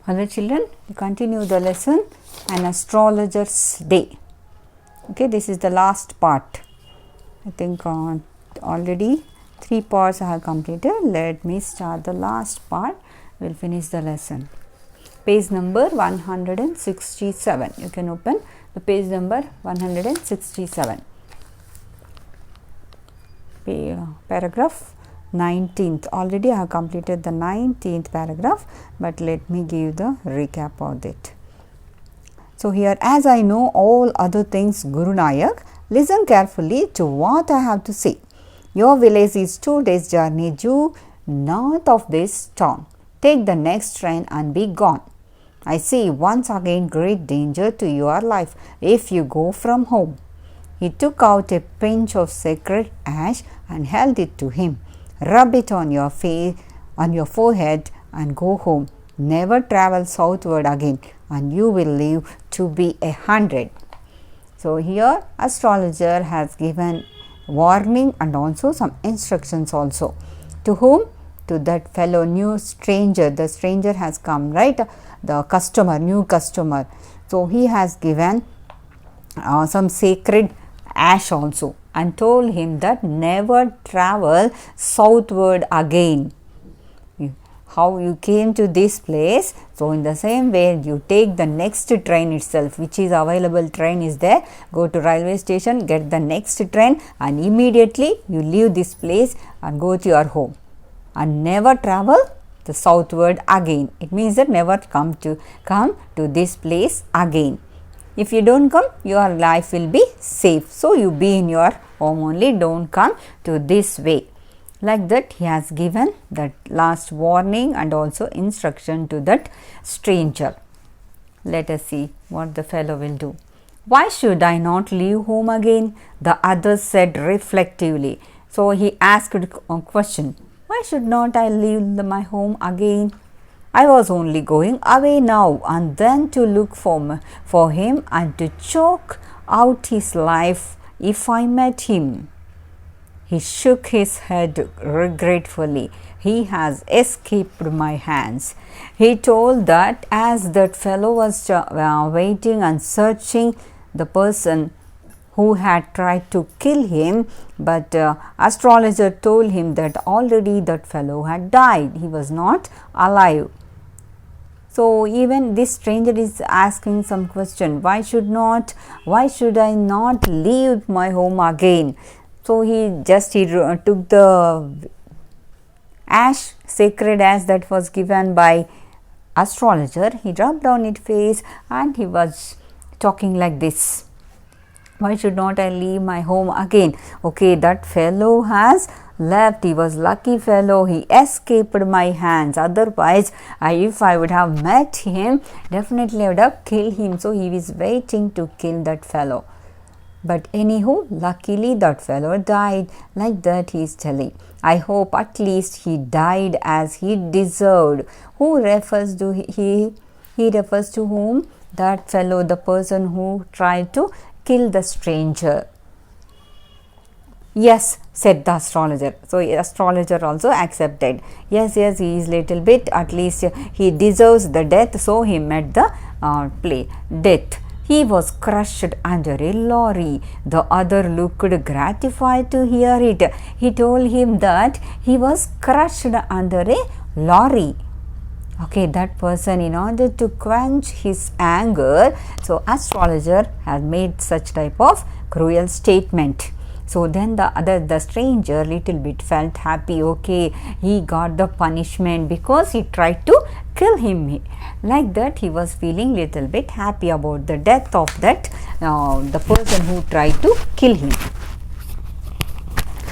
Hello children, we continue the lesson An Astrologer's Day. Okay, this is the last part. I think already 3 parts I have completed. Let me start the last part. We will finish the lesson. Page number 167. You can open the page number 167. Paragraph 19th. Already I have completed the 19th paragraph, but let me give the recap of it. So here, as I know all other things, Guru Nayak, listen carefully to what I have to say. Your village is 2 days journey due north of this town. Take the next train and be gone. I see once again great danger to your life if you go from home. He took out a pinch of sacred ash and held it to him. Rub it on your face, on your forehead, and go home. Never travel southward again, and you will live to be 100. So here astrologer has given warning and also some instructions also. To whom? To that fellow new stranger. The stranger has come, right? The customer, new customer. So he has given some sacred ash also and told him that never travel southward again. How you came to this place, so in the same way you take the next train itself, which is available train is there. Go to railway station, get the next train, and immediately you leave this place and go to your home and never travel the southward again. It means that never come to this place again. If you don't come, your life will be safe. So you be in your home only, don't come to this way. Like that, he has given that last warning and also instruction to that stranger. Let us see what the fellow will do. Why should I not leave home again? The other said reflectively. So he asked a question. Why should not I leave my home again? I was only going away now and then to look for him and to choke out his life if I met him. He shook his head regretfully. He has escaped my hands. He told that as that fellow was waiting and searching the person who had tried to kill him, but astrologer told him that already that fellow had died. He was not alive. So even this stranger is asking some question. Why should I not leave my home again? So he took the ash, sacred ash that was given by astrologer. He rubbed on his face and he was talking like this. Why should not I leave my home again? Okay, that fellow has left. He was lucky fellow. He escaped my hands. Otherwise, if I would have met him, definitely I would have killed him. So he is waiting to kill that fellow. But anywho, luckily that fellow died. Like that he is telling. I hope at least he died as he deserved. Who refers to he refers to whom? That fellow, the person who tried to kill the stranger. Yes, said the astrologer. So astrologer also accepted. Yes, he is little bit, at least he deserves the death. So he met the death. He was crushed under a lorry. The other looked gratified to hear it. He told him that he was crushed under a lorry. Okay, that person, in order to quench his anger, so astrologer has made such type of cruel statement. So then the stranger little bit felt happy. Okay, he got the punishment because he tried to kill him. Like that, he was feeling little bit happy about the death of that the person who tried to kill him.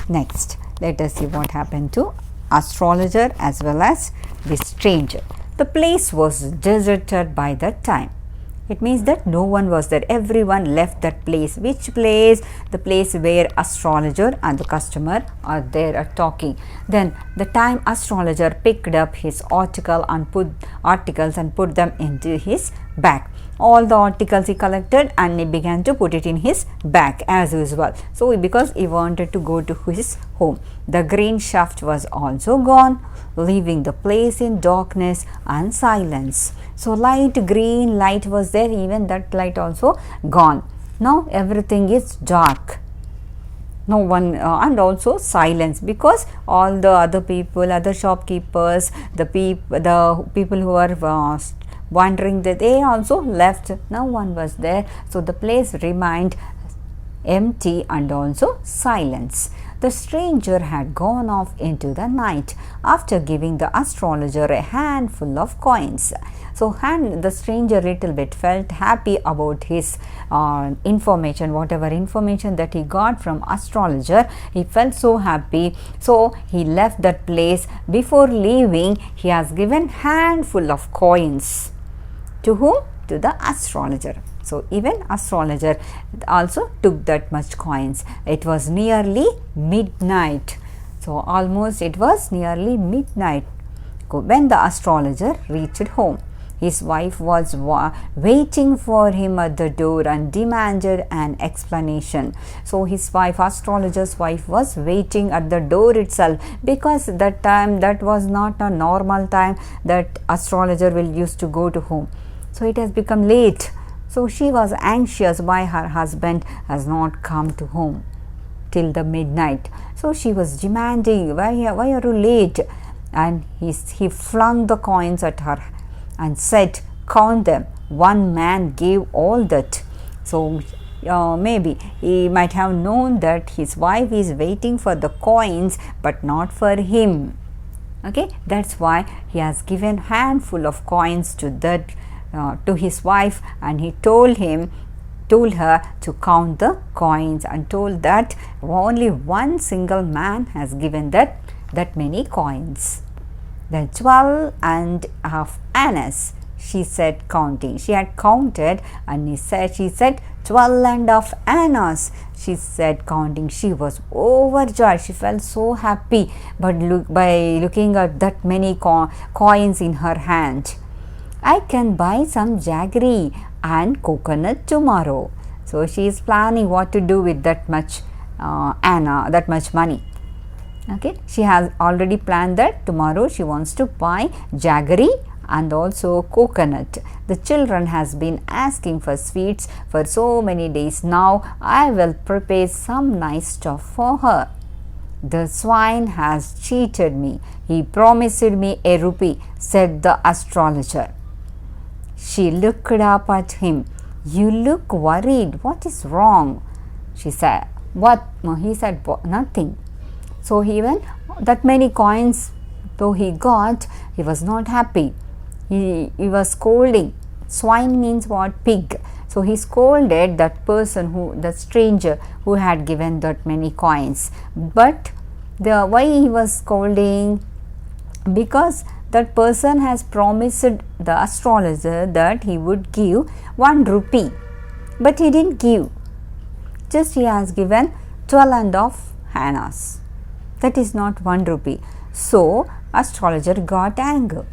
Next, let us see what happened to astrologer as well as the stranger. The place was deserted by that time. It means that no one was there. Everyone left that place. Which place? The place where astrologer and the customer are there are talking. Then the time astrologer picked up his articles and put them into his bag. all the articles he collected and he began to put it in his bag as usual. So, because he wanted to go to his home. The green shaft was also gone, leaving the place in darkness and silence. So, light green light was there, even that light also gone. Now, everything is dark. No one and also silence, because all the other people, other shopkeepers, the people who are wandering there, they also left. No one was there. So, the place remained empty and also silence. The stranger had gone off into the night after giving the astrologer a handful of coins. So, the stranger little bit felt happy about his information, whatever information that he got from astrologer. He felt so happy. So, he left that place. Before leaving, he has given handful of coins. To whom? To the astrologer. So, even astrologer also took that much coins. It was nearly midnight. So, almost it was nearly midnight when the astrologer reached home. His wife was waiting for him at the door and demanded an explanation. So, his wife, astrologer's wife, was waiting at the door itself, because that time, that was not a normal time that astrologer will used to go to home. So, it has become late. So, she was anxious why her husband has not come to home till the midnight. So, she was demanding, why are you late? And he flung the coins at her and said, count them. One man gave all that. So, maybe he might have known that his wife is waiting for the coins, but not for him. Okay, that's why he has given handful of coins to that to his wife, and he told her to count the coins, and told that only one single man has given that many coins. Then 12 and a half annas, she said, counting. She had counted, and she said 12 and a half annas. She said, counting. She was overjoyed. She felt so happy, but by looking at that many coins in her hand. I can buy some jaggery and coconut tomorrow. So, she is planning what to do with that much that much money. Okay, she has already planned that tomorrow she wants to buy jaggery and also coconut. The children has been asking for sweets for so many days now. I will prepare some nice stuff for her. The swine has cheated me. He promised me a rupee, said the astrologer. She looked up at him. You look worried. What is wrong? She said. What? He said, nothing. So, even that many coins though he got, he was not happy. He was scolding. Swine means what? Pig. So, he scolded that person, the stranger who had given that many coins. But why he was scolding? Because that person has promised the astrologer that he would give 1 rupee, but he didn't give. Just he has given 12 and of annas. That is not 1 rupee. So, astrologer got anger.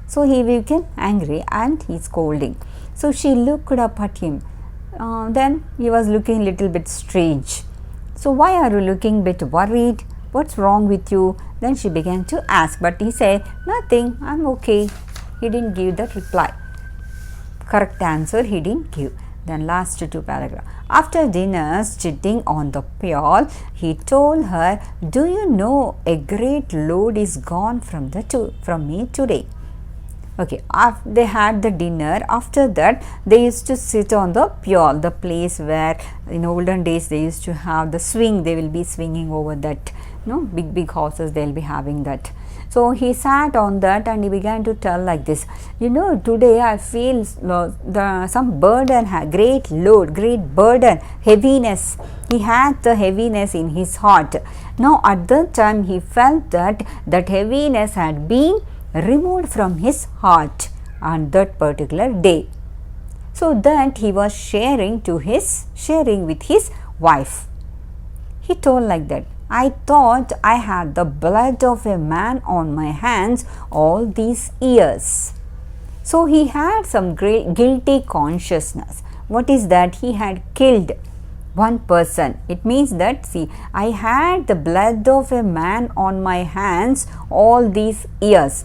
So, he became angry and he is scolding. So, she looked up at him. Then he was looking little bit strange. So, why are you looking bit worried? What's wrong with you? Then she began to ask, but he said, nothing, I'm okay. He didn't give the reply. Correct answer he didn't give. Then last 2 paragraphs. After dinner, sitting on the pier, he told her, do you know a great load is gone from me today? Okay, after they had the dinner, after that they used to sit on the pier, the place where in olden days they used to have the swing. They will be swinging over that, big houses, they will be having that. So, he sat on that and he began to tell like this, today I feel some burden, great load, great burden, heaviness. He had the heaviness in his heart. Now, at that time he felt that heaviness had been removed from his heart on that particular day. So, that he was sharing with his wife. He told like that, I thought I had the blood of a man on my hands all these years. So he had some great guilty consciousness. What is that? He had killed one person. It means that, see, I had the blood of a man on my hands all these years.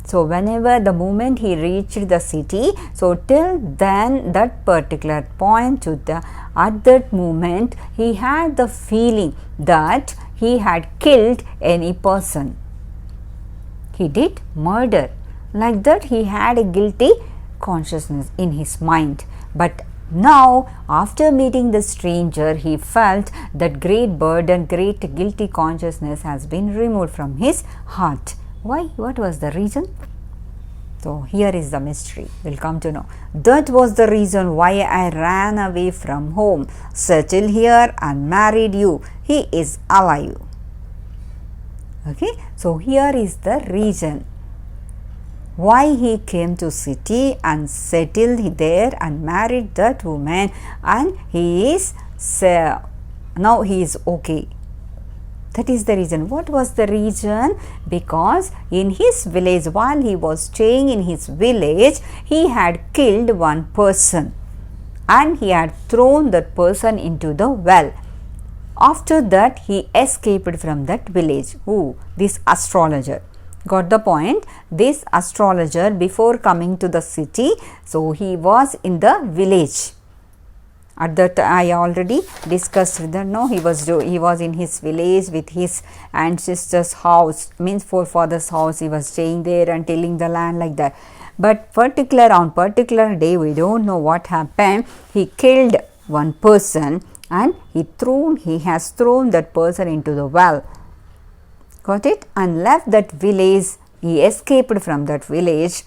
So whenever the moment he reached the city, so till then, that particular point at that moment, he had the feeling that he had killed any person. He did murder. Like that, he had a guilty consciousness in his mind. But now, after meeting the stranger, he felt that great burden, great guilty consciousness has been removed from his heart. Why? What was the reason? So, here is the mystery. We'll come to know. That was the reason why I ran away from home, settled here and married you. He is alive. Okay. So, here is the reason why he came to city and settled there and married that woman, and he is now he is okay. That is the reason. What was the reason? Because in his village, while he was staying in his village, he had killed one person and he had thrown that person into the well. After that, he escaped from that village. Who? This astrologer. Got the point? This astrologer, before coming to the city, so he was in the village. At that, I already discussed that. No, he was in his village with his ancestors' house, means forefathers' house. He was staying there and tilling the land like that. But on particular day, we don't know what happened. He killed one person and he has thrown that person into the well. Got it? And left that village. He escaped from that village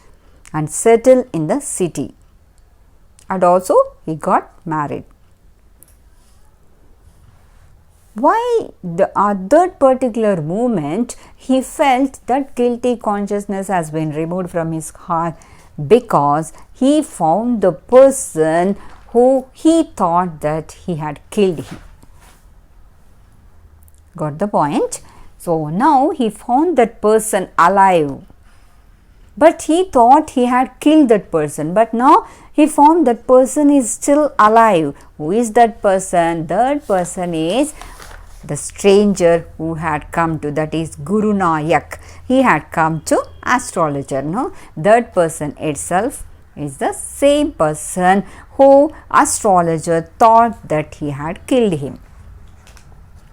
and settled in the city. And also he got married. Why at that particular moment he felt that guilty consciousness has been removed from his heart? Because he found the person who he thought that he had killed him. Got the point? So now he found that person alive. But he thought he had killed that person. But now he found that person is still alive. Who is that person? That person is the stranger who had come to, that is Guru Nayak. He had come to astrologer. No, that person itself is the same person who astrologer thought that he had killed him.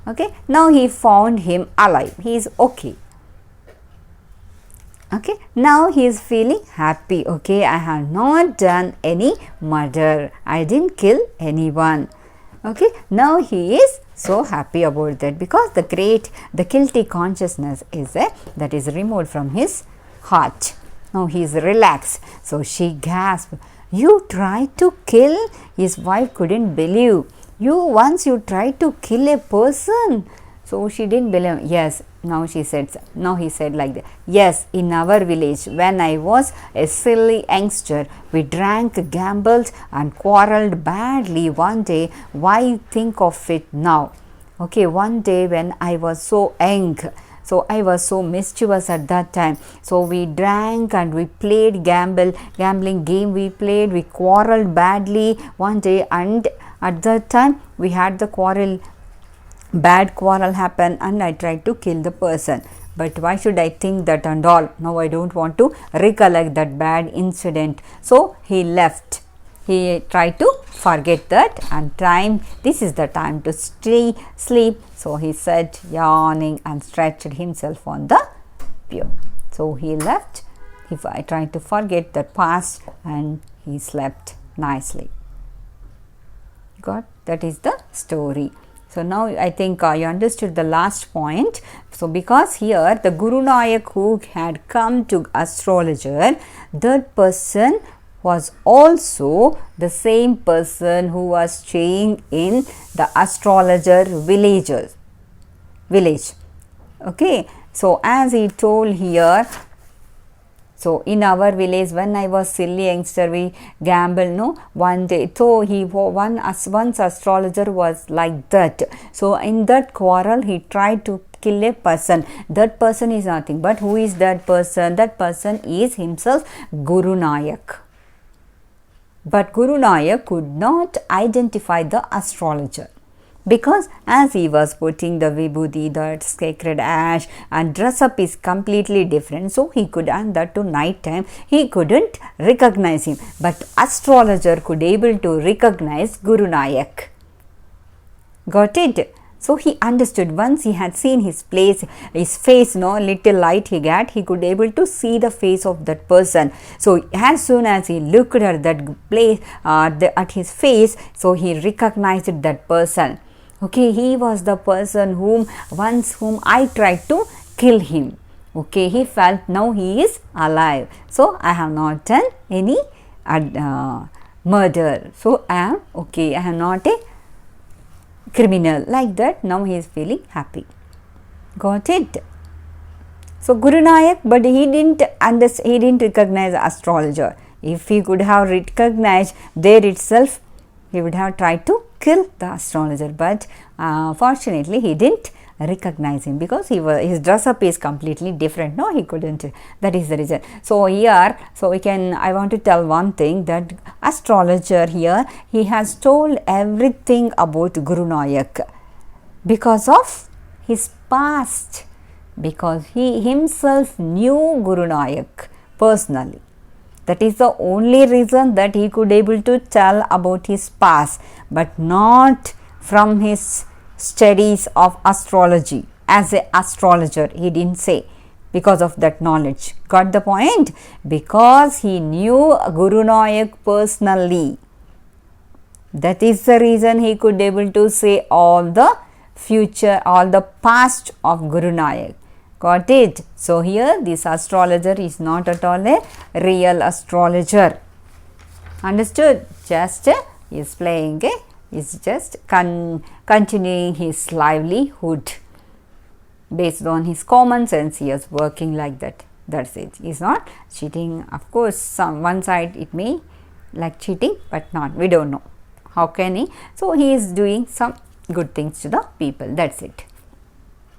Okay, now he found him alive. He is okay. Okay, now he is feeling happy. Okay, I have not done any murder. I didn't kill anyone. Okay, now he is so happy about that, because the guilty consciousness is that is removed from his heart. Now he is relaxed. So she gasped. You tried to kill? His wife couldn't believe. Once you tried to kill a person. So she didn't believe. Yes. Now he said like that. Yes, in our village, when I was a silly youngster, we drank, gambled and quarreled badly one day. Why think of it now? Okay, one day when I was so young, so I was so mischievous at that time. So we drank and we played gambling game we played. We quarreled badly one day, and at that time we had the bad quarrel happen, and I tried to kill the person. But why should I think that and all? Now I don't want to recollect that bad incident. So he left. He tried to forget that, and this is the time to sleep. So he said, yawning, and stretched himself on the pillow. So he left. I tried to forget the past, and he slept nicely. Got? That is the story. So now I think you understood the last point. So because here the Guru Nayak who had come to astrologer, that person was also the same person who was staying in the astrologer village. Okay. So as he told here, So in our village, when I was silly youngster, we gamble, no, one day. So once astrologer was like that. So in that quarrel, he tried to kill a person. That person is nothing but who is that person? That person is himself Guru Nayak. But Guru Nayak could not identify the astrologer, because as he was putting the vibhuti, that sacred ash, and dress up is completely different. So he could, and that to night time, he couldn't recognize him. But astrologer could able to recognize Guru Nayak. Got it? So he understood. Once he had seen his face, no, little light he got, he could able to see the face of that person. So as soon as he looked at that place, at his face, so he recognized that person. Okay, he was the person whom I tried to kill him. Okay, he felt now he is alive. So I have not done any murder. So I am okay. I am not a criminal. Like that, now he is feeling happy. Got it? So Guru Nayak, but he didn't recognize astrologer. If he could have recognized there itself, he would have tried to kill the astrologer, but fortunately he didn't recognize him, because his dress up is completely different. No, he couldn't. That is the reason. So here, I want to tell one thing, that astrologer here, he has told everything about Guru Nayak because of his past, because he himself knew Guru Nayak personally. That is the only reason that he could able to tell about his past, but not from his studies of astrology. As an astrologer, he didn't say, because of that knowledge. Got the point? Because he knew Guru Nayak personally. That is the reason he could able to say all the future, all the past of Guru Nayak. Got it? So here this astrologer is not at all a real astrologer. Understood? Just is playing is just continuing his livelihood based on his common sense. He is working like that. That's it. He is not cheating. Of course, one side it may like cheating, but not. We don't know. How can he? So he is doing some good things to the people. That's it.